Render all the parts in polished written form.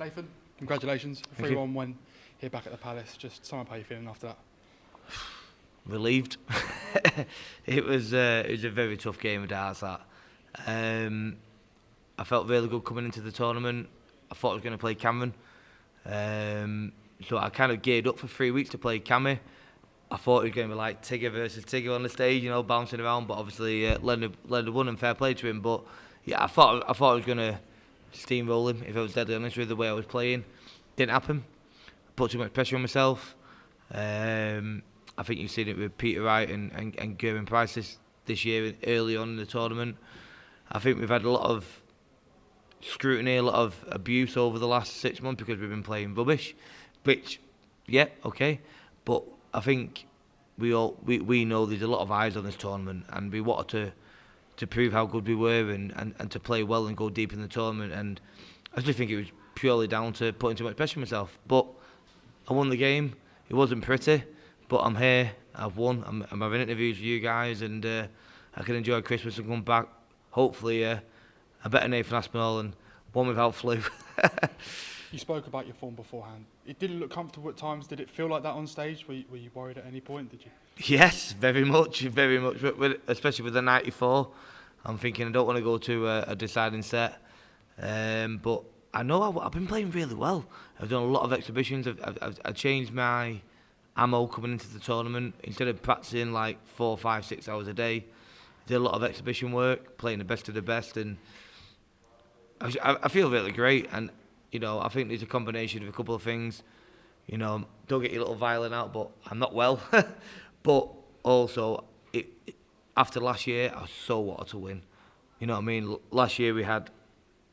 Nathan, congratulations. 3-1 win here back at the Palace. Just sum up how you're feeling after that. Relieved. It was a very tough game of darts, that. I felt really good coming into the tournament. I thought I was going to play Cameron. So I kind of geared up for 3 weeks to play Cammy. I thought it was going to be like Tigger versus Tigger on the stage, you know, bouncing around. But obviously, Leonard won, and fair play to him. But yeah, I thought I was going to steamroll him, if I was deadly honest with the way I was playing. Didn't happen. Put too much pressure on myself. I think you've seen it with Peter Wright and Gerwin Price this year, early on in the tournament. I think we've had a lot of scrutiny, a lot of abuse over the last 6 months because we've been playing rubbish, which, yeah, okay. But I think we know there's a lot of eyes on this tournament, and we wanted to prove how good we were and to play well and go deep in the tournament. And I just think it was purely down to putting too much pressure on myself. But I won the game. It wasn't pretty, but I'm here. I've won. I'm having interviews with you guys, and I can enjoy Christmas and come back. Hopefully, a better Nathan Aspinall and one without flu. You spoke about your form beforehand. It didn't look comfortable at times. Did it feel like that on stage? Were you worried at any point? Did you? Yes, very much. Especially with the 94. I'm thinking I don't want to go to a deciding set. But I know I've been playing really well. I've done a lot of exhibitions. I've changed my ammo coming into the tournament. Instead of practicing like 4, 5, 6 hours a day, I did a lot of exhibition work, playing the best of the best, and I feel really great. And you know, I think there's a combination of a couple of things. You know, don't get your little violin out, but I'm not well. But also, after last year, I so wanted to win. You know what I mean? Last year we had,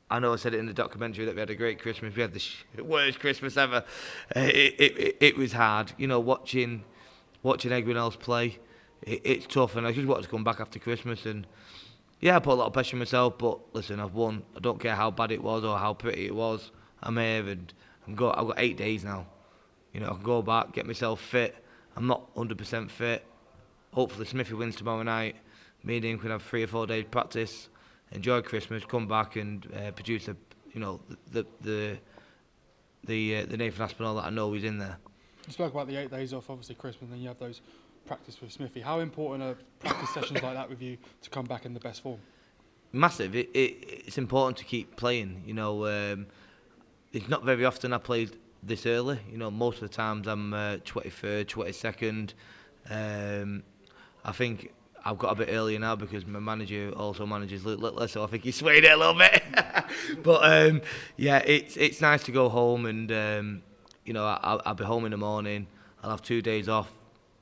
I know I said it in the documentary that we had a great Christmas. We had the worst Christmas ever. It was hard. You know, watching everyone else play, it's tough. And I just wanted to come back after Christmas. And yeah, I put a lot of pressure on myself. But listen, I've won. I don't care how bad it was or how pretty it was. I'm here, and I've got 8 days now. You know, I can go back, get myself fit. I'm not 100% fit. Hopefully Smithy wins tomorrow night. Me and him can have 3 or 4 days practice, enjoy Christmas, come back and produce the Nathan Aspinall that I know is in there. You spoke about the 8 days off, obviously Christmas, and then you have those practice with Smithy. How important are practice sessions like that with you to come back in the best form? Massive. It's important to keep playing. You know, it's not very often I played this early. You know, most of the times I'm 23rd, 22nd. I think I've got a bit earlier now because my manager also manages Littler, so I think he swayed it a little bit. But yeah, it's nice to go home, and you know, I'll be home in the morning. I'll have 2 days off.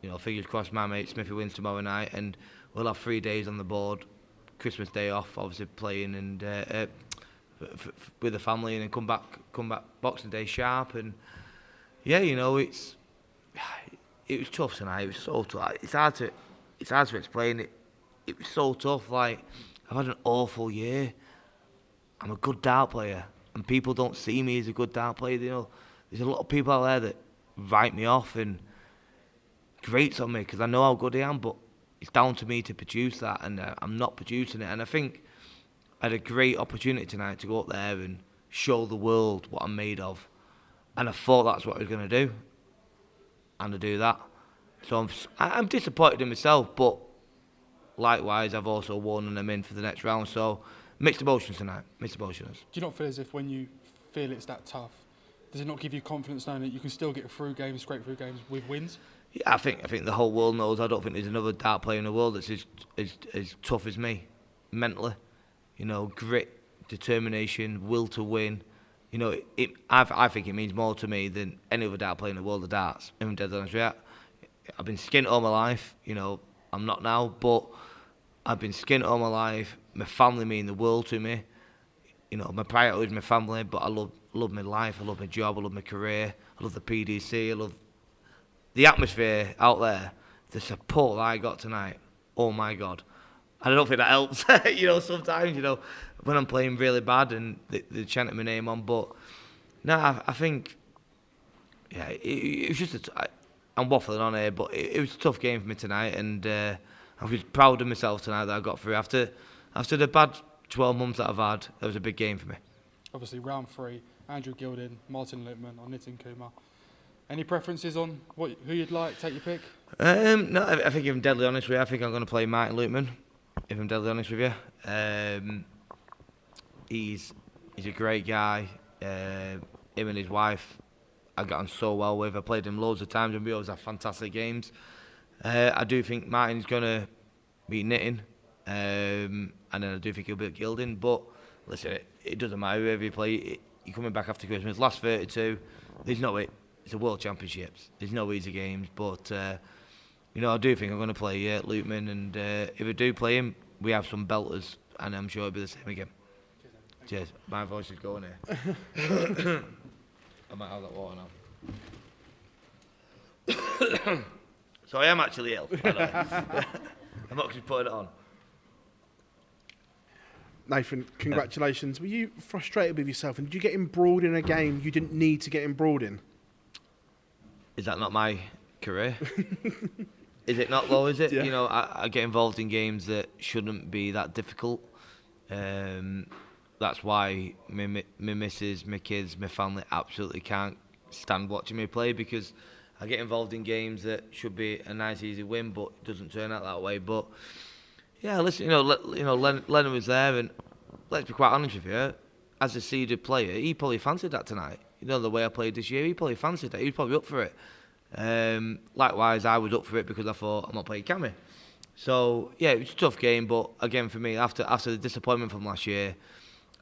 You know, fingers crossed my mate Smithy wins tomorrow night, and we'll have 3 days on the board. Christmas Day off, obviously playing, and with the family, and then come back Boxing Day sharp. And yeah, you know, it was tough tonight. It was so tough. It's hard to explain it. It was so tough. Like, I've had an awful year. I'm a good dart player, and people don't see me as a good dart player. You know, there's a lot of people out there that write me off and grates on me because I know how good I am, but it's down to me to produce that, and I'm not producing it. And I think I had a great opportunity tonight to go up there and show the world what I'm made of, and I thought that's what I was going to do, and I do that. So I'm disappointed in myself, but likewise I've also won and I'm in for the next round. So mixed emotions tonight, mixed emotions. Do you not feel as if when you feel it's that tough, does it not give you confidence knowing that you can still get through games, scrape through games with wins? Yeah, I think the whole world knows. I don't think there's another dart player in the world that's as tough as me, mentally. You know, grit, determination, will to win. You know, I think it means more to me than any other dart player in the world of darts. I'm dead honest with you. I've been skint all my life. You know, I'm not now, but I've been skint all my life. My family mean the world to me. You know, my priority is my family, but I love my life. I love my job. I love my career. I love the PDC. I love the atmosphere out there. The support that I got tonight. Oh my God. I don't think that helps. You know, sometimes, you know, when I'm playing really bad and they're chanting my name on. But no, I think, yeah, it was just I'm waffling on here, but it was a tough game for me tonight, and I was proud of myself tonight that I got through. After the bad 12 months that I've had, that was a big game for me. Obviously, round 3, Andrew Gilding, Martin Littman, or Nitin Kumar. Any preferences on who you'd like? Take your pick. No, I think if I'm deadly honest with you, I think I'm going to play Martin Littman. If I'm deadly honest with you, he's a great guy. Him and his wife, I got on so well with. I played him loads of times, and we always have fantastic games. I do think Martin's going to beat Nitin, and then I do think he'll beat Gilding. But listen, it doesn't matter whoever you play. You're coming back after Christmas. Last 32, there's no way. It's a World Championships. There's no easy games, but I do think I'm going to play Lukeman, and if I do play him, we have some belters, and I'm sure it'll be the same again. Cheers. My voice is going here. I might have that water now. So I am actually ill. By the way. I'm actually putting it on. Nathan, congratulations. Were you frustrated with yourself, and did you get embroiled in a game you didn't need to get embroiled in? Is that not my career? Is it not, though, is it? Yeah. I get involved in games that shouldn't be that difficult. That's why my missus, my kids, my family absolutely can't stand watching me play, because I get involved in games that should be a nice, easy win, but it doesn't turn out that way. But yeah, listen, Leonard was there, and let's be quite honest with you, as a seeded player, he probably fancied that tonight. The way I played this year, he probably fancied it. He was probably up for it. Likewise, I was up for it because I thought I'm not playing Cammy. So yeah, it was a tough game, but again for me, after the disappointment from last year,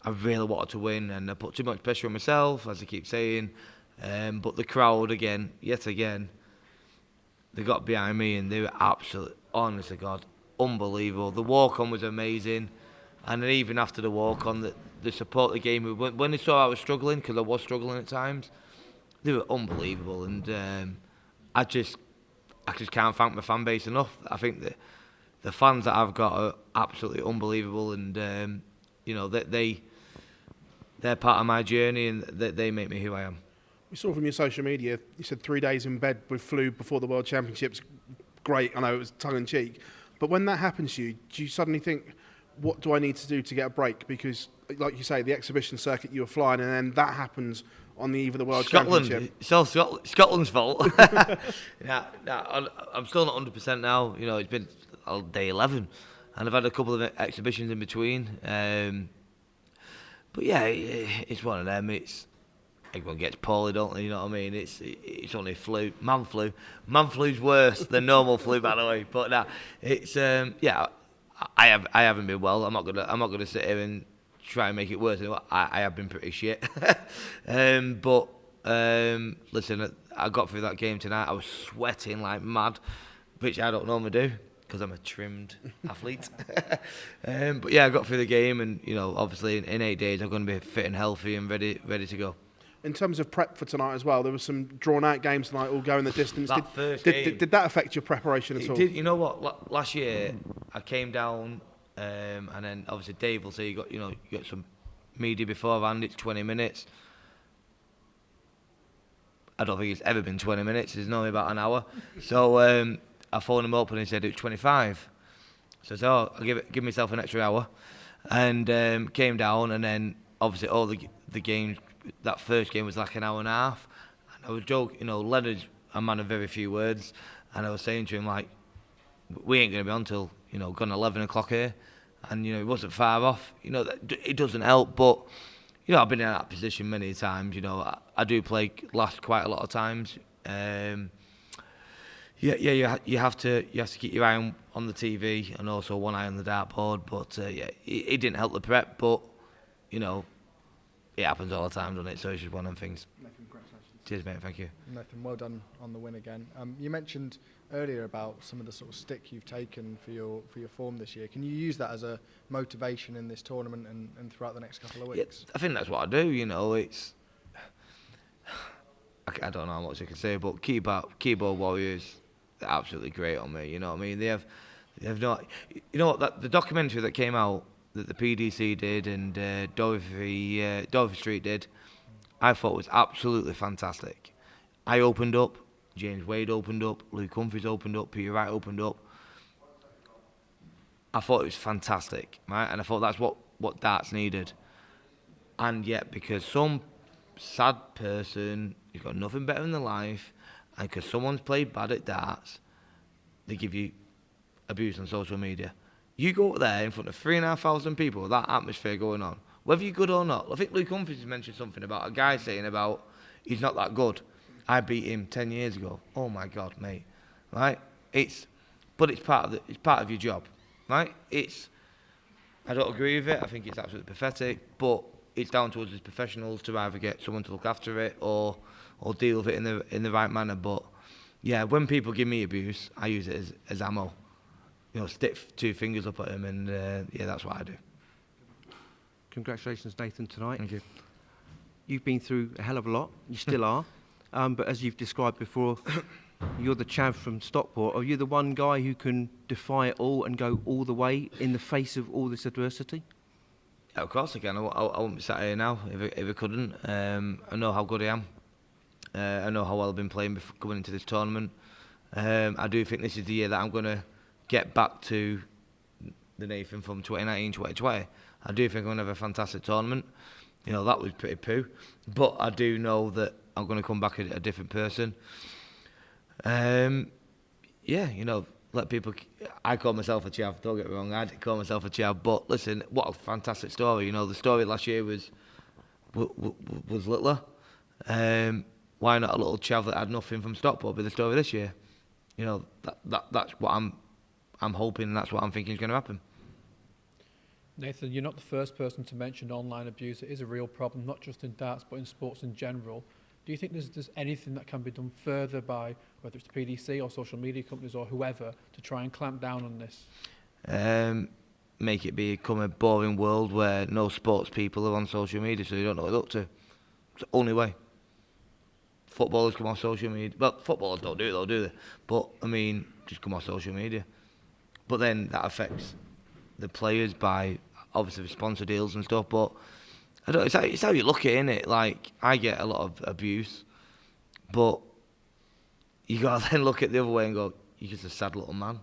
I really wanted to win, and I put too much pressure on myself, as I keep saying. But the crowd yet again, they got behind me, and they were absolutely, honest to God, unbelievable. The walk-on was amazing, and then even after the walk-on, the support they gave me, when they saw I was struggling, because I was struggling at times, they were unbelievable, and I just can't thank my fan base enough. I think that the fans that I've got are absolutely unbelievable, and they're part of my journey, and they make me who I am. We saw from your social media, you said 3 days in bed with flu before the World Championships. Great, I know it was tongue-in-cheek. But when that happens to you, do you suddenly think, what do I need to do to get a break? Because, like you say, the exhibition circuit, you were flying, and then that happens on the eve of the World Championship. It's all Scotland's fault. I'm still not 100% now. It's been day 11, and I've had a couple of exhibitions in between. But yeah, it's one of them. Everyone gets poorly, don't they? You know what I mean? It's only flu, man flu. Man flu's worse than normal flu, by the way. But it's I haven't been well. I'm not gonna sit here and try and make it worse. I have been pretty shit. But listen, I got through that game tonight. I was sweating like mad, which I don't normally do, because I'm a trimmed athlete. But yeah, I got through the game, and obviously in 8 days I'm going to be fit and healthy and ready to go. In terms of prep for tonight as well, there were some drawn-out games tonight, all going the distance. Did that affect your preparation at all? It did. You know what? Last year I came down, and then obviously Dave will say you got some media beforehand. It's 20 minutes. I don't think it's ever been 20 minutes. It's normally about an hour. So I phoned him up, and he said it was 25. So I said, I'll give myself an extra hour, and came down, and then obviously all the games. That first game was like an hour and a half, and I was joking. Leonard's a man of very few words, and I was saying to him, like, we ain't going to be on till gone 11 o'clock here, and it wasn't far off. It doesn't help, but I've been in that position many times. I do play last quite a lot of times. You have to keep your eye on the TV and also one eye on the dartboard. But it didn't help the prep, but it happens all the time, doesn't it? So it's just one of them things. Nathan, congratulations. Cheers, mate. Thank you. Nathan, well done on the win again. You mentioned earlier about some of the sort of stick you've taken for your form this year. Can you use that as a motivation in this tournament and throughout the next couple of weeks? Yeah, I think that's what I do. It's I don't know how much I can say, but keyboard warriors, they're absolutely great on me. You know what I mean? They have not. You know what? The documentary that came out that the PDC did and Dorothy Street did, I thought was absolutely fantastic. I opened up, James Wade opened up, Luke Humphries opened up, Peter Wright opened up. I thought it was fantastic, right? And I thought that's what darts needed. And yet, because some sad person who's got nothing better in their life, and because someone's played bad at darts, they give you abuse on social media. You go up there in front of 3,500 people with that atmosphere going on, whether you're good or not. I think Luke Humphries mentioned something about a guy saying about he's not that good. I beat him 10 years ago. Oh my God, mate. Right? But it's part of your job, right? I don't agree with it. I think it's absolutely pathetic, but it's down to us as professionals to either get someone to look after it or deal with it in the right manner. But yeah, when people give me abuse, I use it as ammo. You know, stick 2 fingers up at them, and yeah, that's what I do. Congratulations, Nathan, tonight. Thank you. You've been through a hell of a lot. You still are. But as you've described before, you're the chav from Stockport. Are you the one guy who can defy it all and go all the way in the face of all this adversity? Yeah, of course I can. I wouldn't be sat here now if I couldn't. I know how good I am. I know how well I've been playing before coming into this tournament. I do think this is the year that I'm going to get back to the Nathan from 2019, 2020. I do think I'm going to have a fantastic tournament. You know, that was pretty poo. But I do know that I'm going to come back a different person. Yeah, you know, let people... I call myself a chav, don't get me wrong, I did call myself a chav, but listen, what a fantastic story. You know, the story last year was Littler. Why not a little chav that had nothing from Stockport be the story this year? You know, that's what I'm hoping, and that's what I'm thinking is going to happen. Nathan, you're not the first person to mention online abuse. It is a real problem, not just in darts, but in sports in general. Do you think there's anything that can be done further by, whether it's the PDC or social media companies or whoever, to try and clamp down on this? Make it become a boring world where no sports people are on social media, so you don't know what to look to. It's the only way. Footballers come on social media. Well, footballers don't do it though, do they? But, I mean, just come on social media. But then that affects the players by, obviously, the sponsor deals and stuff, but I don't, it's how you look at it, innit? Like, I get a lot of abuse, but you got to then look at the other way and go, you're just a sad little man.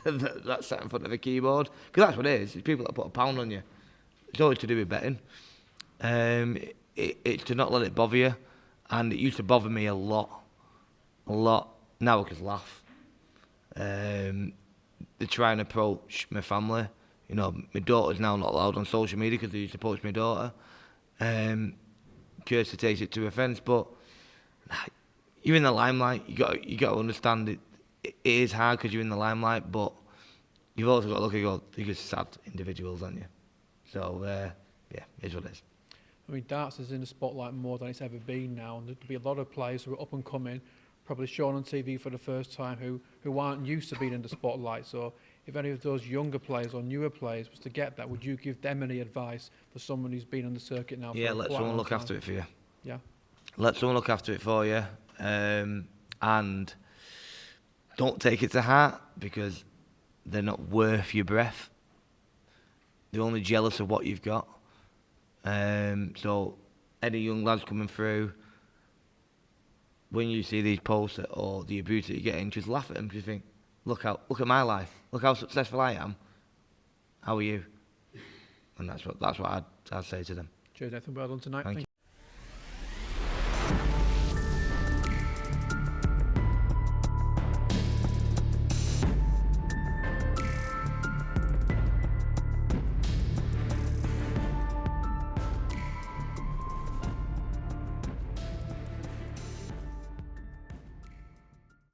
That's sat in front of a keyboard. Because that's what it is. It's people that put a pound on you. It's always to do with betting. It's to not let it bother you. And it used to bother me a lot. Now I just laugh. They try and approach my family. You know, my daughter's now not allowed on social media because they used to approach my daughter. Kirsty takes it to offence, but you're in the limelight. You got to understand it. It is hard because you're in the limelight, but you've also got to look at you're just sad individuals, aren't you? So yeah, it's what it is. I mean, darts is in the spotlight more than it's ever been now, and there'll be a lot of players who are up and coming, probably shown on TV for the first time, who aren't used to being in the spotlight. So if any of those younger players or newer players was to get that, would you give them any advice for someone who's been on the circuit now? Yeah, for let someone look after it for you. Yeah. Let someone look after it for you, and don't take it to heart because they're not worth your breath. They're only jealous of what you've got. So any young lads coming through, when you see these posts or the abuse that you're getting, just laugh at them. Just think, look at my life. Look how successful I am. How are you? And that's what I'd say to them. Cheers, Nathan. Well done tonight. Thank you.